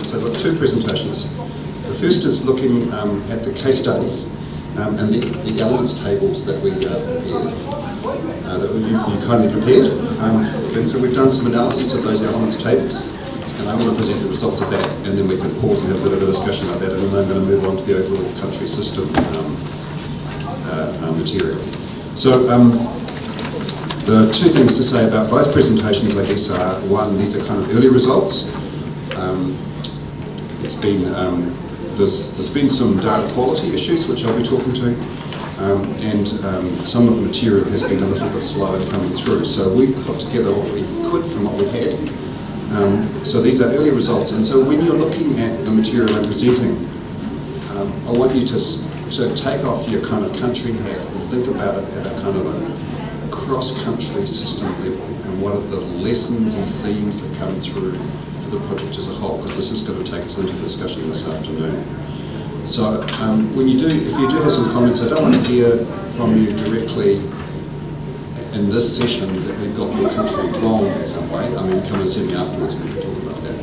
So I've got two presentations. The first is looking at the case studies and the elements tables that we prepared, that you kindly prepared. And so we've done some analysis of those elements tables, and I'm going to present the results of that, and then we can pause and have a bit of a discussion about that, and then I'm going to move on to the overall country system material. So the two things to say about both presentations, I guess, are one, these are kind of early results. There's been some data quality issues which I'll be talking to, and some of the material has been a little bit slow in coming through. So we've put together what we could from what we had. So these are early results, and so when you're looking at the material I'm presenting, I want you to take off your kind of country hat and think about it at a kind of a cross-country system level, and what are the lessons and themes that come through for the project as a whole, because this is going to take us into the discussion this afternoon. So if you do have some comments, I don't want to hear from you directly in this session that we've got your country wrong in some way. I mean, come and see me afterwards and we can talk about that.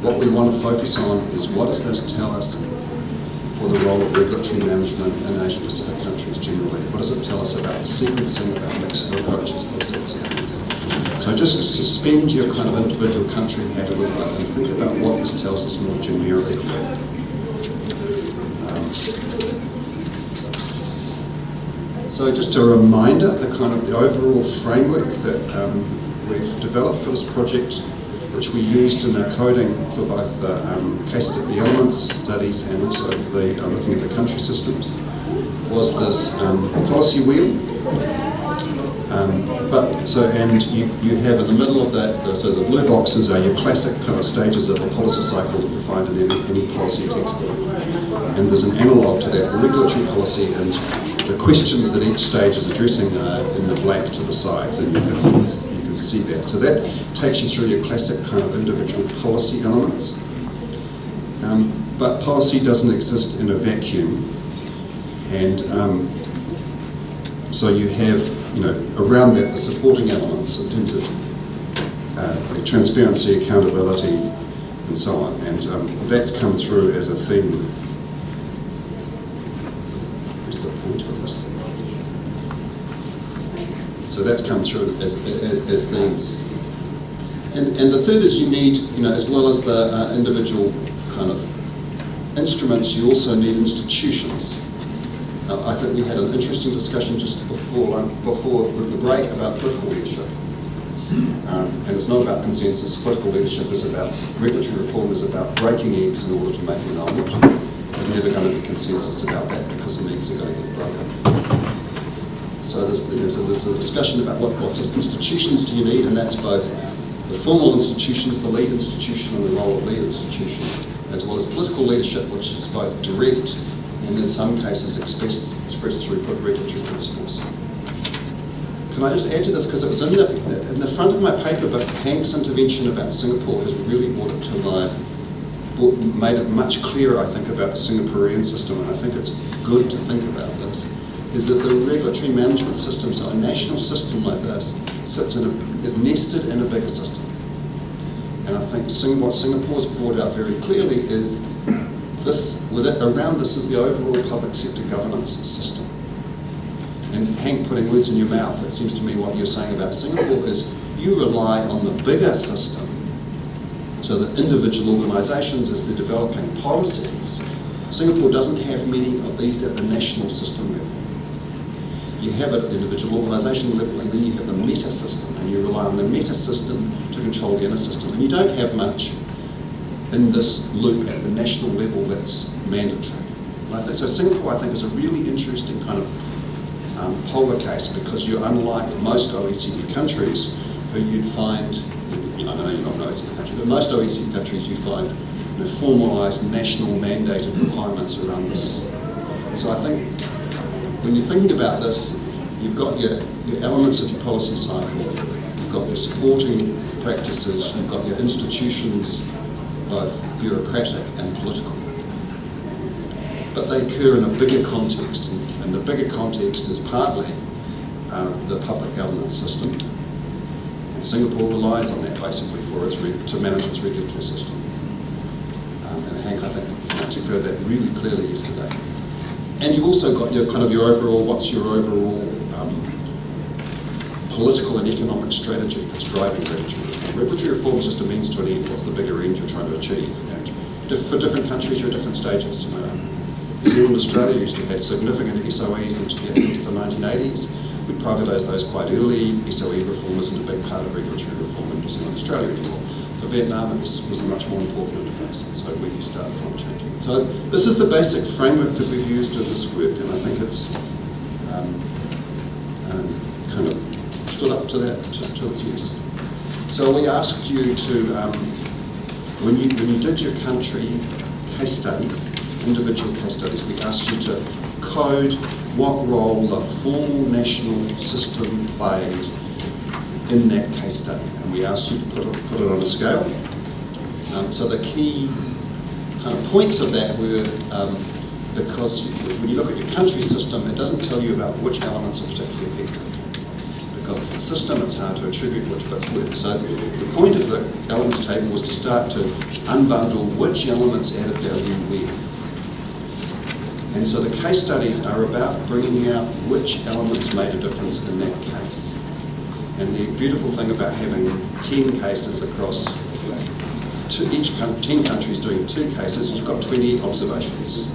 What we want to focus on is, what does this tell us for the role of regulatory management in Asia Pacific countries generally? What does it tell us about sequencing, about mixed approaches, those sorts of things? So just suspend your kind of individual country hat a little bit and think about what this tells us more generically. So just a reminder, the overall framework that we've developed for this project, which we used in our coding for both the elements studies and also for the looking at the country systems, was this policy wheel. You have in the middle of that, so the blue boxes are your classic kind of stages of a policy cycle that you find in any policy textbook. And there's an analogue to that, the regulatory policy, and the questions that each stage is addressing are in the black to the sides, and you can see that. So that takes you through your classic kind of individual policy elements. But policy doesn't exist in a vacuum, and so you have, around that, the supporting elements in terms of transparency, accountability, and so on. And that's come through as a theme. Where's the pointer of this thing? So that's come through as themes. And the third is you need, as well as the individual kind of instruments, you also need institutions. I think we had an interesting discussion just before the break about political leadership. And it's not about consensus. Political leadership is about, regulatory reform is about breaking eggs in order to make an omelette. There's never going to be consensus about that because the eggs are going to get broken. So there's a discussion about what sort of institutions do you need, and that's both the formal institutions, the lead institution, and the role of lead institution, as well as political leadership, which is both direct and in some cases expressed through good regulatory principles. Can I just add to this, because it was in the front of my paper, but Hank's intervention about Singapore has really made it much clearer, I think, about the Singaporean system, and I think it's good to think about this, is that the regulatory management system, so a national system like this, is nested in a bigger system. And I think what Singapore's brought out very clearly is around this is the overall public sector governance system. And Hank, putting words in your mouth, it seems to me what you're saying about Singapore is you rely on the bigger system, so that individual organisations, as they're developing policies, Singapore doesn't have many of these at the national system level. You have it at the individual organisation level, and then you have the meta system, and you rely on the meta system to control the inner system. And you don't have much in this loop at the national level that's mandatory. And so Singapore, I think, is a really interesting kind of polar case, because you're unlike most OECD countries who you'd find, I know you're not an OECD country, but most OECD countries you find formalised national mandated requirements around this. So I think when you're thinking about this, you've got your elements of your policy cycle, you've got your supporting practices, you've got your institutions, both bureaucratic and political. But they occur in a bigger context, and the bigger context is partly the public governance system. And Singapore relies on that basically to manage its regulatory system. Hank, I think, articulated that really clearly yesterday. And you've also got your kind of your overall, what's your overall political and economic strategy that's driving regulatory reform. Regulatory reform is just a means to an end. What's the bigger end you're trying to achieve? And for different countries, you're at different stages. New Zealand, Australia used to have significant SOEs into the 1980s. We privatised those quite early. SOE reform isn't a big part of regulatory reform in New Zealand, Australia anymore. For Vietnam, it was a much more important interface, and so where you start from changing it. So this is the basic framework that we've used in this work, and I think it's kind of stood up to that, to its use. So we asked you to, when you did your country case studies, individual case studies, we asked you to code what role the full national system played in that case study, and we asked you to put it on a scale. So the key kind of points of that were, because when you look at your country system, it doesn't tell you about which elements are particularly effective. Because it's a system, it's hard to attribute which bits work. So the point of the elements table was to start to unbundle which elements added value where. And so the case studies are about bringing out which elements made a difference in that case. And the beautiful thing about having 10 cases across 10 countries doing 2 cases, you've got 20 observations.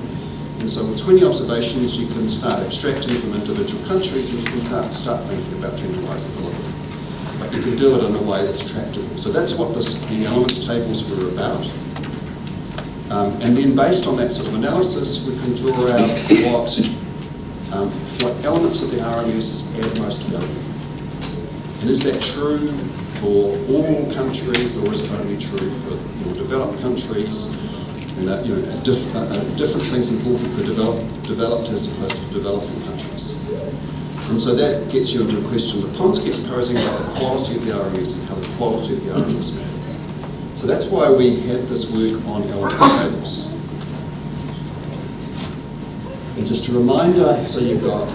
And so with 20 observations, you can start abstracting from individual countries and you can start thinking about generalisability. But you can do it in a way that's tractable. So that's what the elements tables were about. And then based on that sort of analysis, we can draw out what elements of the RMS add most value. And is that true for all countries, or is it only true for more developed countries? And that, different things important for developed as opposed to developing countries. And so that gets you into a question that Pons keeps posing about the quality of the RMS and how the quality of the RMS matters. So that's why we had this work on elements tables. And just a reminder, so you've got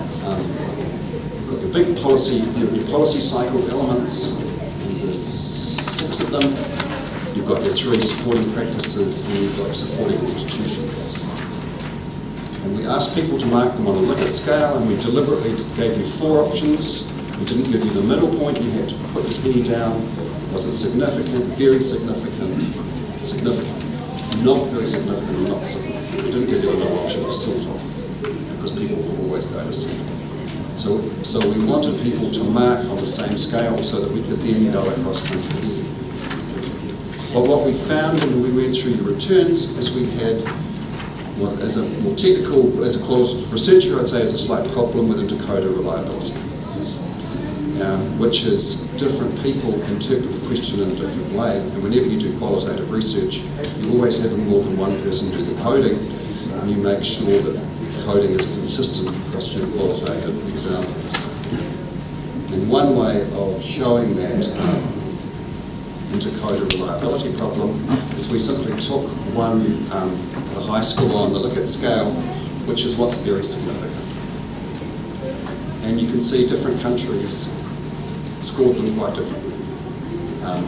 your big policy, your policy cycle elements, and there's 6 of them. You've got your 3 supporting practices, and you've got supporting institutions. And we asked people to mark them on a Likert scale, and we deliberately gave you 4 options. We didn't give you the middle point. You had to put your penny down. Was it significant, very significant, significant, not very significant, not significant? We didn't give you the middle option, sort of, because people will always go to see. So we wanted people to mark on the same scale so that we could then go across countries. But what we found when we went through your returns is we had, well, as a more technical, as a qualitative researcher, I'd say is a slight problem with encoder reliability, which is different people interpret the question in a different way. And whenever you do qualitative research, you always have more than one person do the coding, and you make sure that coding is consistent across your qualitative examples. And one way of showing that intercoder reliability problem is we simply took the high score on the Likert scale, which is what's very significant. And you can see different countries scored them quite differently.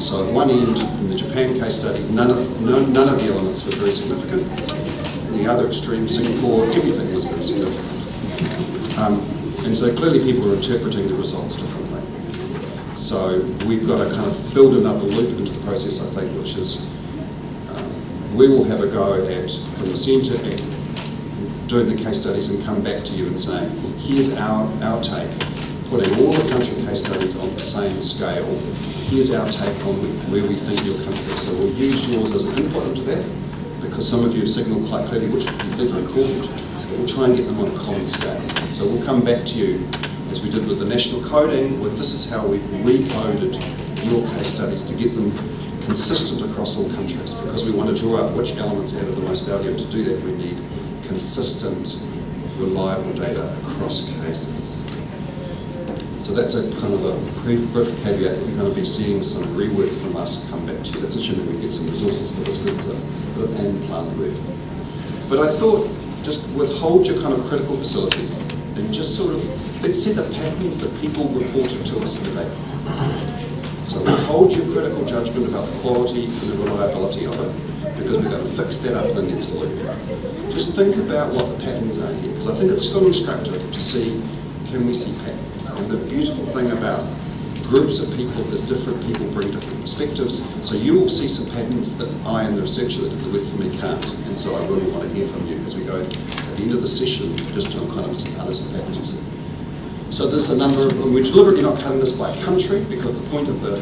So at one end, in the Japan case studies, none of the elements were very significant. In the other extreme, Singapore, everything was very significant. And so clearly people are interpreting the results differently. So we've got to kind of build another loop into the process, I think, which is we will have a go at, from the centre, at doing the case studies and come back to you and saying, here's our take, putting all the country case studies on the same scale. Here's our take on where we think your country is. So we'll use yours as an input into that, because some of you have signalled quite clearly which you think are important. We'll try and get them on a common scale. So we'll come back to you, as we did with the national coding, with this is how we've recoded your case studies to get them consistent across all countries, because we want to draw out which elements added the most value, and to do that we need consistent, reliable data across cases. So that's a kind of a brief caveat that you're going to be seeing some rework from us come back to you. That's assuming we get some resources for this, because it's a bit of unplanned work. But I thought, just withhold your kind of critical facilities and just sort of, let's see the patterns that people reported to us in the paper. So hold your critical judgment about the quality and the reliability of it, because we're going to fix that up in the next loop. Just think about what the patterns are here, because I think it's still instructive to see, can we see patterns? And the beautiful thing about groups of people is different people bring different perspectives, so you will see some patterns that I and the researcher that did the work for me can't, and so I really want to hear from you as we go at the end of the session, just to kind of see others and patterns you see. So there's a number of, we're deliberately not cutting this by country, because the point of the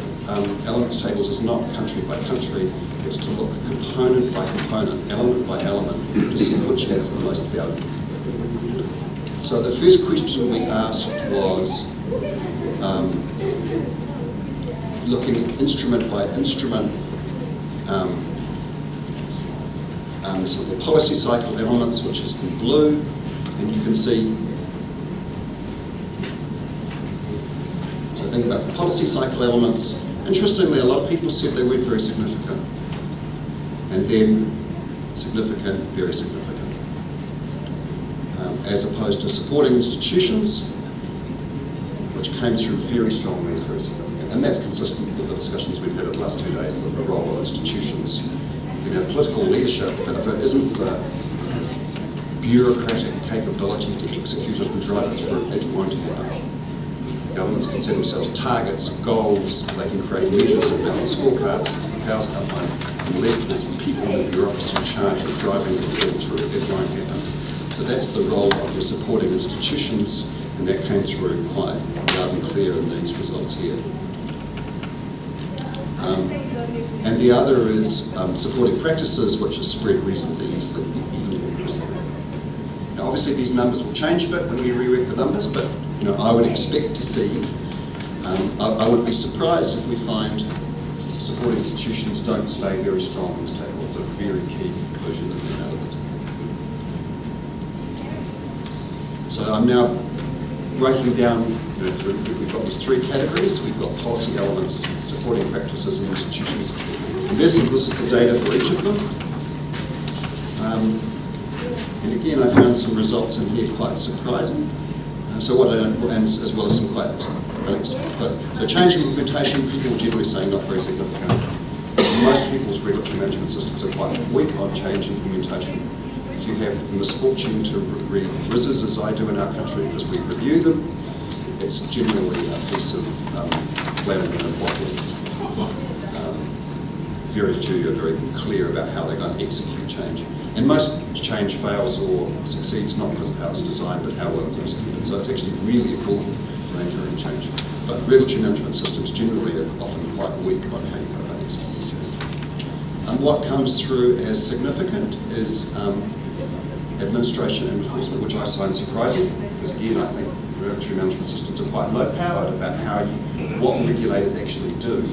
elements tables is not country by country, it's to look component by component, element by element, to see which has the most value. So the first question we asked was looking instrument by instrument, so the policy cycle elements, which is in blue, and you can see. So think about the policy cycle elements. Interestingly, a lot of people said they weren't very significant, and then significant, very significant, as opposed to supporting institutions, which came through very strongly as very significant. And that's consistent with the discussions we've had over the last 2 days, the role of institutions. You can have political leadership, but if it isn't the bureaucratic capability to execute it and drive it through, it won't happen. Governments can set themselves targets, goals, they can create measures and balance scorecards, cows come home. Unless there's people in the bureaucracy in charge of driving it through, it won't happen. So that's the role of your supporting institutions, and that came through quite loud and clear in these results here. And the other is supporting practices, which is spread reasonably easily, evenly across the map. Now, obviously, these numbers will change a bit when we rework the numbers, but I would expect to see. I would be surprised if we find supporting institutions don't stay very strong in this table. It's a very key conclusion that came out of this. So I'm now breaking down, we've got these 3 categories. We've got policy elements, supporting practices and institutions. And this is the data for each of them. And again, I found some results in here quite surprising. So what I don't, and as well as some quite unexpected. So change in implementation, people generally saying not very significant. Most people's regulatory management systems are quite weak on change implementation. If you have the misfortune to read RMSs, as I do in our country, because we review them, it's generally a piece of flattering and waffling. Very few are very clear about how they're going to execute change. And most change fails or succeeds not because of how it's designed, but how well it's executed. So it's actually really important for anchoring change. But regulatory management systems generally are often quite weak on how you go about executing change. And what comes through as significant is administration and enforcement, which I find surprising, because again, I think regulatory management systems are quite low-powered about what regulators actually do,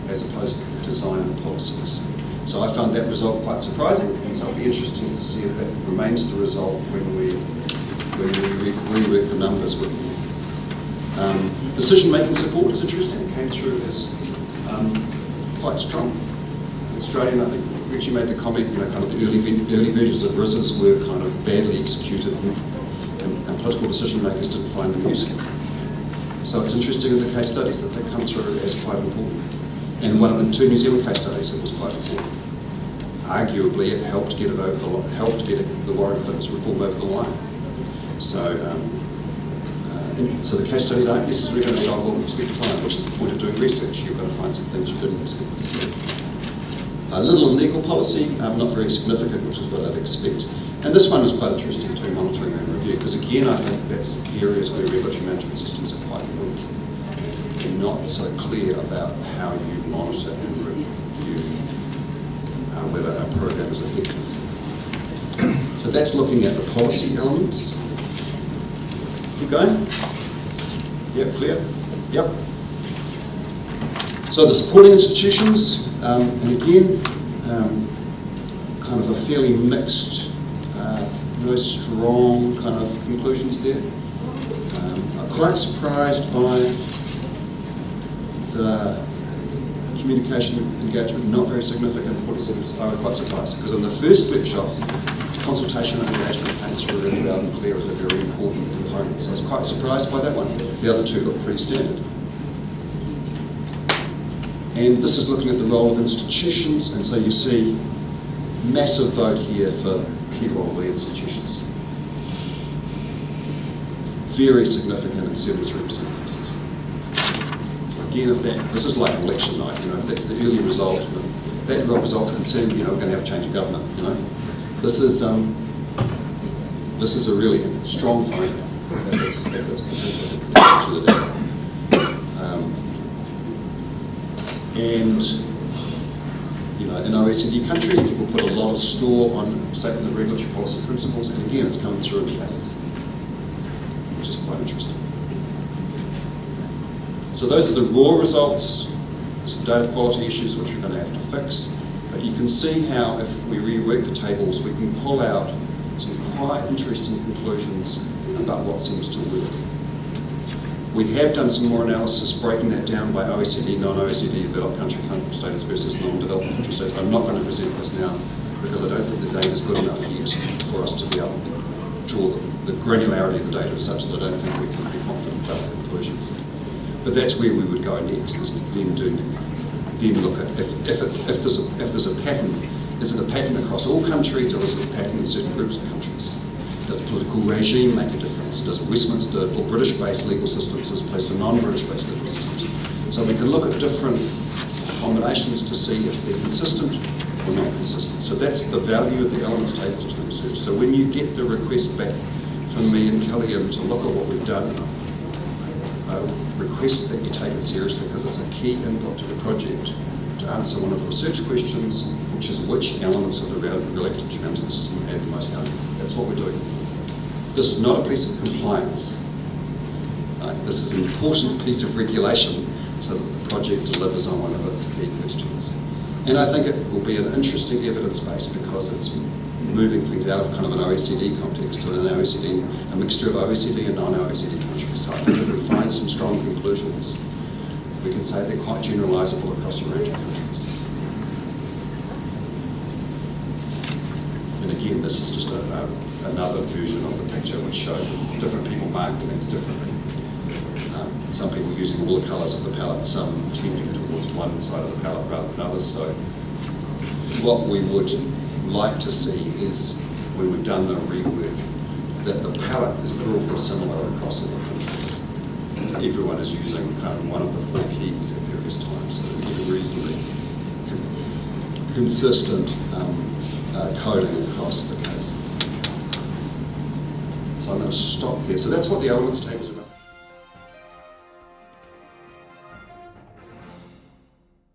as opposed to the design of policies. So I found that result quite surprising, and so it'll be interesting to see if that remains the result when we rework the numbers with you. Decision-making support is interesting. It came through as quite strong. Australian, I think, we actually made the comment, kind of the early versions of RMSs were kind of badly executed, and political decision makers didn't find them useful. So it's interesting in the case studies that they come through as quite important. And one of the 2 New Zealand case studies, it was quite important. Arguably, it helped get the warrant fitness reform over the line. So, so the case studies aren't necessarily going to show what we expect to find, which is the point of doing research. You're going to find some things you didn't expect to see. A little in legal policy, not very significant, which is what I'd expect. And this one is quite interesting too, monitoring and review, because again, I think that's areas where regulatory management systems are quite weak. They're not so clear about how you monitor and review whether our program is effective. So that's looking at the policy elements. Keep going. Yep, clear. Yep. So the supporting institutions, and again, kind of a fairly mixed, no strong kind of conclusions there. I'm quite surprised by the communication engagement, not very significant, 47%. I was quite surprised, because in the first workshop, consultation and engagement came through really loud and clear as a very important component. So I was quite surprised by that one. The other 2 look pretty standard. And this is looking at the role of institutions, and so you see massive vote here for key role of the institutions. Very significant in 73% of cases. So again, this is like election night, if that's the early result, and if that result's concerned, we're going to have a change of government, This is a really strong finding if it's completely through the data. And in OECD countries, people put a lot of store on statement of regulatory policy principles, and again, it's coming through in the cases, which is quite interesting. So those are the raw results, some data quality issues which we're going to have to fix. But you can see how if we rework the tables, we can pull out some quite interesting conclusions about what seems to work. We have done some more analysis breaking that down by OECD, non-OECD, developed country status versus non-developed country status. I'm not going to present this now because I don't think the data is good enough yet for us to be able to draw the granularity of the data is such that I don't think we can be confident about the conclusions. But that's where we would go next, is then look at if there's a pattern, is it a pattern across all countries, or is it a pattern in certain groups of countries? Does the political regime make a difference? Does Westminster or British-based legal systems as opposed to non-British-based legal systems? So we can look at different combinations to see if they're consistent or not consistent. So that's the value of the elements tables to research. So when you get the request back from me and Killian to look at what we've done, I request that you take it seriously because it's a key input to the project to answer one of the research questions, which is which elements of the regulatory management system add the most value. That's what we're doing. This is not a piece of compliance. This is an important piece of regulation so that the project delivers on one of its key questions. And I think it will be an interesting evidence base because it's moving things out of kind of an OECD context to a mixture of OECD and non-OECD countries. So I think if we find some strong conclusions, we can say they're quite generalisable across a range of countries. And again, this is just another version of the picture which showed different people mark things differently. Some people using all the colours of the palette, some tending towards one side of the palette rather than others. So what we would like to see is, when we've done the rework, that the palette is broadly similar across all the countries. Everyone is using kind of one of the four keys at various times, so that we get a reasonably consistent coding across the cases. So I'm going to stop there. So that's what the elements tables are.